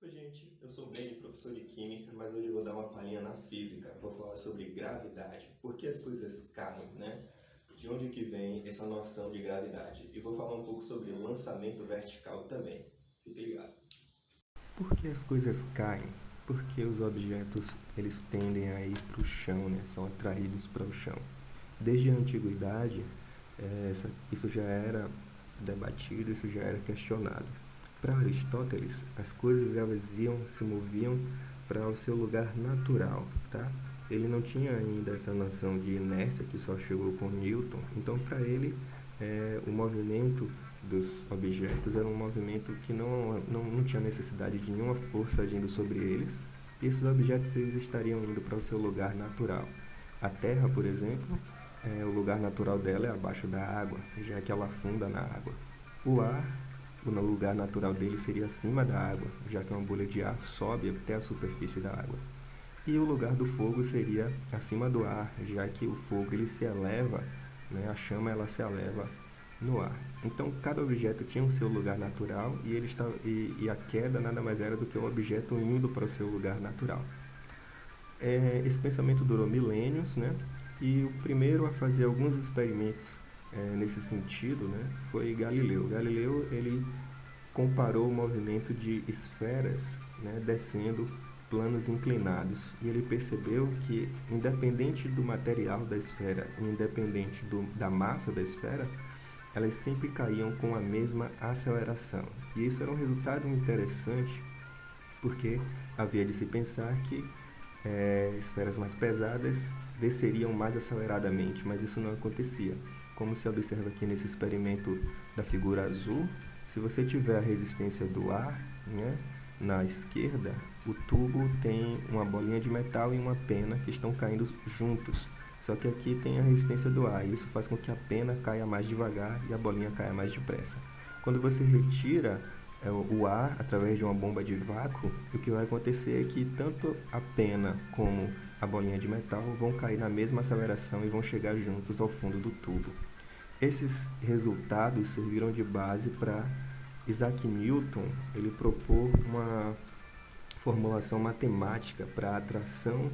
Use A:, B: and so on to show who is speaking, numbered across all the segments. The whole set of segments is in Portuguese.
A: Oi, gente, eu sou o Ben, professor de Química, mas hoje eu vou dar uma palhinha na física. Vou falar sobre gravidade, por que as coisas caem, né? De onde que vem essa noção de gravidade? E vou falar um pouco sobre lançamento vertical também. Fique ligado. Por que as coisas caem? Porque os objetos eles tendem a ir para o chão, né? São atraídos para o chão. Desde a antiguidade, isso já era debatido, isso já era questionado. Para Aristóteles, as coisas elas se moviam para o seu lugar natural, tá? Ele não tinha ainda essa noção de inércia que só chegou com Newton. Então, para ele, o movimento dos objetos era um movimento que não tinha necessidade de nenhuma força agindo sobre eles. E esses objetos eles estariam indo para o seu lugar natural. A Terra, por exemplo, o lugar natural dela é abaixo da água, já que ela afunda na água. O ar, o lugar natural dele seria acima da água, já que uma bolha de ar sobe até a superfície da água. E o lugar do fogo seria acima do ar, já que o fogo ele se eleva, né? A chama ela se eleva no ar. Então cada objeto tinha o seu lugar natural e a queda nada mais era do que um objeto indo para o seu lugar natural. Esse pensamento durou milênios, né? E o primeiro a fazer alguns experimentos nesse sentido, né, foi Galileu. Galileu ele comparou o movimento de esferas, né, descendo planos inclinados, e ele percebeu que, independente do material da esfera, independente da massa da esfera, elas sempre caíam com a mesma aceleração. E isso era um resultado interessante, porque havia de se pensar que esferas mais pesadas desceriam mais aceleradamente, mas isso não acontecia. Como se observa aqui nesse experimento da figura azul, se você tiver a resistência do ar, né, na esquerda, o tubo tem uma bolinha de metal e uma pena que estão caindo juntos. Só que aqui tem a resistência do ar, e isso faz com que a pena caia mais devagar e a bolinha caia mais depressa. Quando você retira o ar através de uma bomba de vácuo, o que vai acontecer é que tanto a pena como a bolinha de metal vão cair na mesma aceleração e vão chegar juntos ao fundo do tubo. Esses resultados serviram de base para Isaac Newton. Ele propôs uma formulação matemática para a atração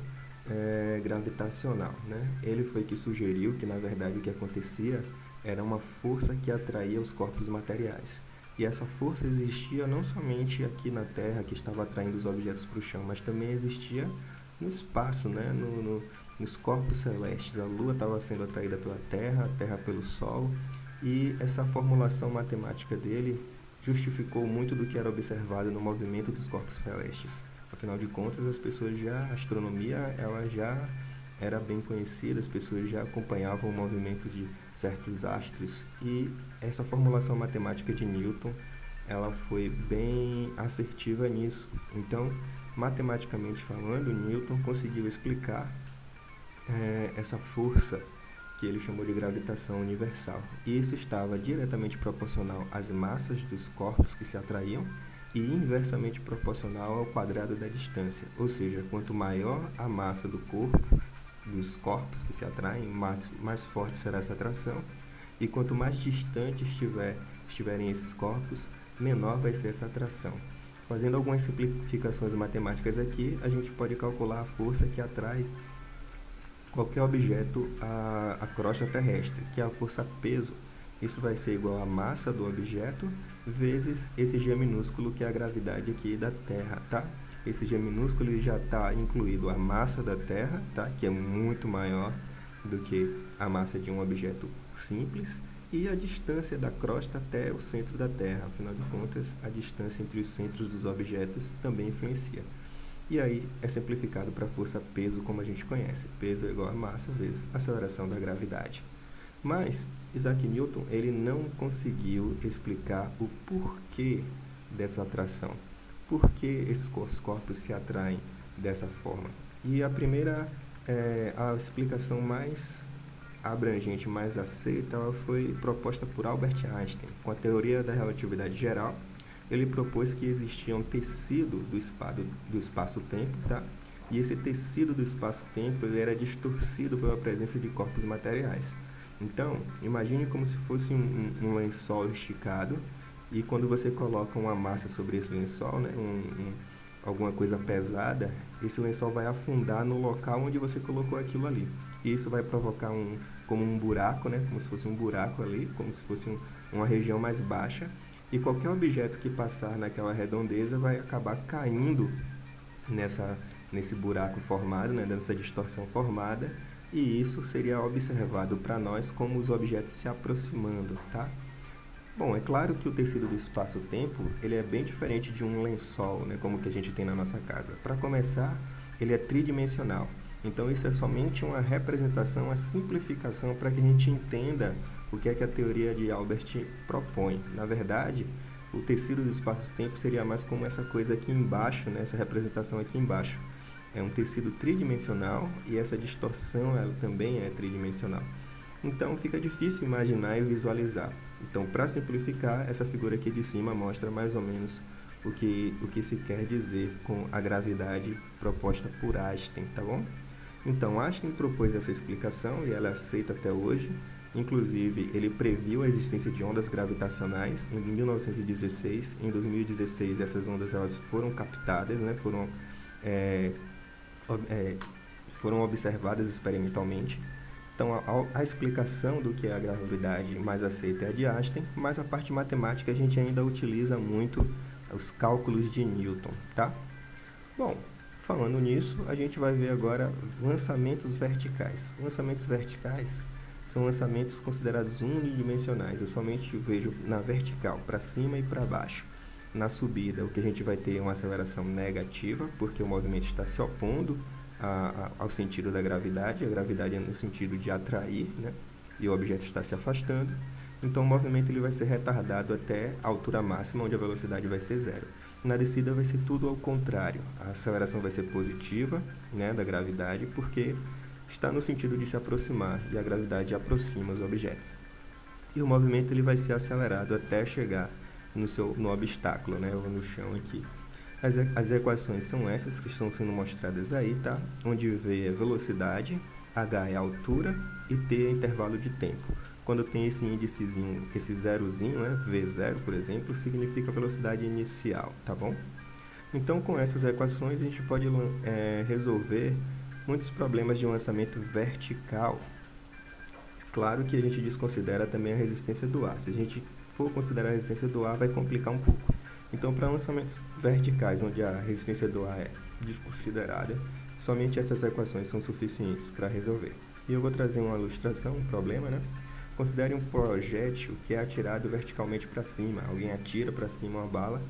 A: gravitacional, né? Ele foi que sugeriu que, na verdade, o que acontecia era uma força que atraía os corpos materiais. E essa força existia não somente aqui na Terra, que estava atraindo os objetos para o chão, mas também existia no espaço, né? Nos corpos celestes. A Lua estava sendo atraída pela Terra, a Terra pelo Sol, e essa formulação matemática dele justificou muito do que era observado no movimento dos corpos celestes. Afinal de contas, a astronomia ela já era bem conhecida, as pessoas já acompanhavam o movimento de certos astros, e essa formulação matemática de Newton ela foi bem assertiva nisso. Então, matematicamente falando, Newton conseguiu explicar essa força que ele chamou de gravitação universal. E isso estava diretamente proporcional às massas dos corpos que se atraíam e inversamente proporcional ao quadrado da distância. Ou seja, quanto maior a massa do corpo, dos corpos que se atraem, mais forte será essa atração. E quanto mais distante estiverem esses corpos, menor vai ser essa atração. Fazendo algumas simplificações matemáticas aqui, a gente pode calcular a força que atrai qualquer objeto à crosta terrestre, que é a força peso. Isso vai ser igual à massa do objeto vezes esse g minúsculo, que é a gravidade aqui da Terra, tá? Esse g minúsculo ele já está incluído a massa da Terra, tá? Que é muito maior do que a massa de um objeto simples, e a distância da crosta até o centro da Terra. Afinal de contas, a distância entre os centros dos objetos também influencia. E aí é simplificado para a força peso, como a gente conhece. Peso é igual a massa vezes a aceleração da gravidade. Mas Isaac Newton ele não conseguiu explicar o porquê dessa atração. Por que esses corpos se atraem dessa forma? E a explicação mais abrangente, mais aceita, ela foi proposta por Albert Einstein. Com a teoria da relatividade geral, ele propôs que existia um tecido do espaço-tempo, tá? E esse tecido do espaço-tempo ele era distorcido pela presença de corpos materiais. Então, imagine como se fosse um lençol esticado, e quando você coloca uma massa sobre esse lençol, né, alguma coisa pesada, esse lençol vai afundar no local onde você colocou aquilo ali. E isso vai provocar como um buraco, né? Como se fosse um buraco ali, como se fosse uma região mais baixa. E qualquer objeto que passar naquela redondeza vai acabar caindo nesse buraco formado, né? Nessa distorção formada. E isso seria observado para nós como os objetos se aproximando, tá? Bom, é claro que o tecido do espaço-tempo, ele é bem diferente de um lençol, né, como que a gente tem na nossa casa. Para começar, ele é tridimensional. Então, isso é somente uma representação, uma simplificação para que a gente entenda o que é que a teoria de Albert propõe. Na verdade, o tecido do espaço-tempo seria mais como essa coisa aqui embaixo, né, essa representação aqui embaixo. É um tecido tridimensional e essa distorção ela também é tridimensional. Então, fica difícil imaginar e visualizar. Então, para simplificar, essa figura aqui de cima mostra mais ou menos o que se quer dizer com a gravidade proposta por Einstein, tá bom? Então, Einstein propôs essa explicação e ela é aceita até hoje. Inclusive, ele previu a existência de ondas gravitacionais em 1916. Em 2016, essas ondas elas foram captadas, né? Foram observadas experimentalmente. Então, a explicação do que é a gravidade mais aceita é a de Einstein, mas a parte matemática a gente ainda utiliza muito os cálculos de Newton, tá? Bom, falando nisso, a gente vai ver agora lançamentos verticais. Lançamentos verticais são lançamentos considerados unidimensionais. Eu somente vejo na vertical, para cima e para baixo. Na subida, o que a gente vai ter é uma aceleração negativa, porque o movimento está se opondo ao sentido da gravidade. A gravidade é no sentido de atrair, né? E o objeto está se afastando. Então, o movimento ele vai ser retardado até a altura máxima, onde a velocidade vai ser zero. Na descida vai ser tudo ao contrário. A aceleração vai ser positiva, né, da gravidade, porque está no sentido de se aproximar, e a gravidade aproxima os objetos. E o movimento ele vai ser acelerado até chegar no obstáculo, né, ou no chão aqui. As equações são essas que estão sendo mostradas aí, tá? Onde V é velocidade, H é altura e T é intervalo de tempo. Quando tem esse índicezinho, esse zerozinho, né, V0, por exemplo, significa velocidade inicial, tá bom? Então, com essas equações, a gente pode resolver muitos problemas de lançamento vertical. Claro que a gente desconsidera também a resistência do ar. Se a gente for considerar a resistência do ar, vai complicar um pouco. Então, para lançamentos verticais, onde a resistência do ar é desconsiderada, somente essas equações são suficientes para resolver. E eu vou trazer uma ilustração, um problema, né? Considere um projétil que é atirado verticalmente para cima. Alguém atira para cima uma bala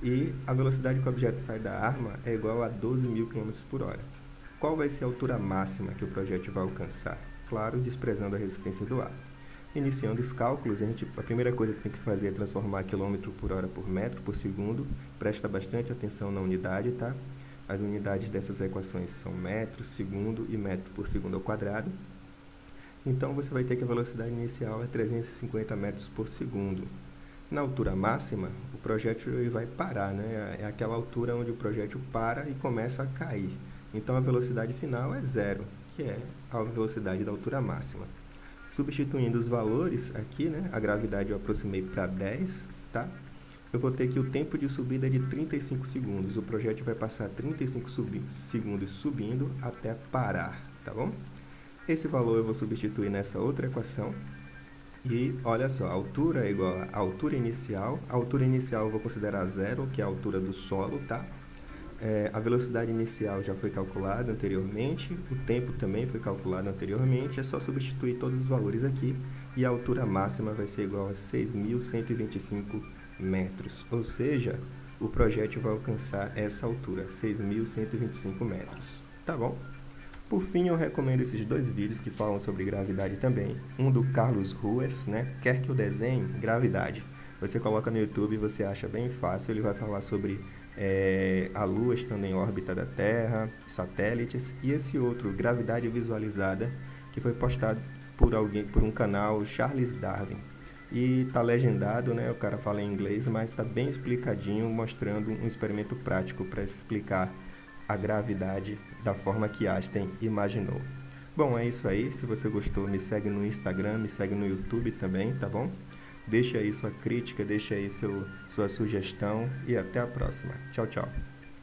A: e a velocidade que o objeto sai da arma é igual a 12.000 km por hora. Qual vai ser a altura máxima que o projétil vai alcançar? Claro, desprezando a resistência do ar. Iniciando os cálculos, a primeira coisa que tem que fazer é transformar quilômetro por hora por metro por segundo. Presta bastante atenção na unidade, tá? As unidades dessas equações são metro, segundo e metro por segundo ao quadrado. Então, você vai ter que a velocidade inicial é 350 metros por segundo. Na altura máxima, o projétil vai parar, né? É aquela altura onde o projétil para e começa a cair. Então, a velocidade final é zero, que é a velocidade da altura máxima. Substituindo os valores aqui, né? A gravidade eu aproximei para 10, tá? Eu vou ter que o tempo de subida é de 35 segundos. O projétil vai passar 35 segundos subindo até parar, tá bom? Esse valor eu vou substituir nessa outra equação. E olha só, a altura é igual à altura inicial. A altura inicial eu vou considerar zero, que é a altura do solo, tá? A velocidade inicial já foi calculada anteriormente, o tempo também foi calculado anteriormente, é só substituir todos os valores aqui e a altura máxima vai ser igual a 6.125 metros, ou seja, o projétil vai alcançar essa altura, 6.125 metros, tá bom? Por fim, eu recomendo esses dois vídeos que falam sobre gravidade também, um do Carlos Ruas, né? Quer que eu desenhe? Gravidade. Você coloca no YouTube e você acha bem fácil, ele vai falar sobre a Lua estando em órbita da Terra, satélites, e esse outro, Gravidade Visualizada, que foi postado por um canal, Charles Darwin. E tá legendado, né? O cara fala em inglês, mas tá bem explicadinho, mostrando um experimento prático para explicar a gravidade da forma que Einstein imaginou. Bom, é isso aí. Se você gostou, me segue no Instagram, me segue no YouTube também, tá bom? Deixa aí sua crítica, deixa aí sua sugestão e até a próxima. Tchau, tchau.